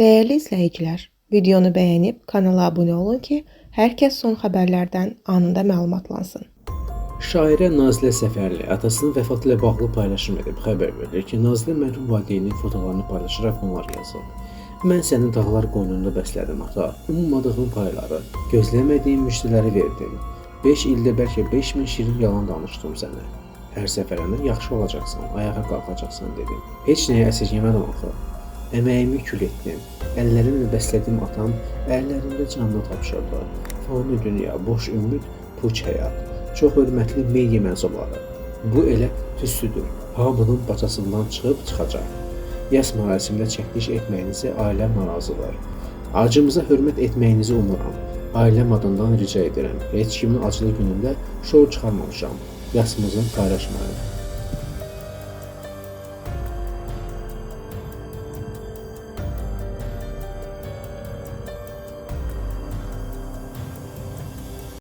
Değerli izləyicilər, videonu bəyənib kanala abunə olun ki, hər kəs son xəbərlərdən anında məlumatlansın. Şairə Nazilə Səfərli atasının vəfatı ilə bağlı paylaşım edib. Xəbər verilir ki, Nazilə mərhum valideynin fotolarını paylaşaraq bunlar yazıb. Mən səni dağlar qoynunda bəslədim ata, ummadığım payları, gözləmədiyim müjdələri verdim. 5 ildə bəlkə 5000 şirin yalan danışdım sənə. Hər səfərəndə yaxşı olacaqsan, ayağa qalxacaqsan dedim. Heç nəyə əsirgəmədim axı. Əməyimi kül etdim. Əllərimlə bəslədiyim atam əllərində canını tapşırdı. Fani dünya, boş ümid, puç həyat. Çox hörmətli media mənsubları. Bu elə tüstüdür. Hamının bacasından çıxacaq. Yas mərasimində çəkiliş etməyinizi ailəm narazıdır. Acımıza hörmət etməyinizi umuram. Ailəm adından rica edirəm. Heç kimin acılı günündə şou çıxarmamışam. Yasımızı paylaşmayın.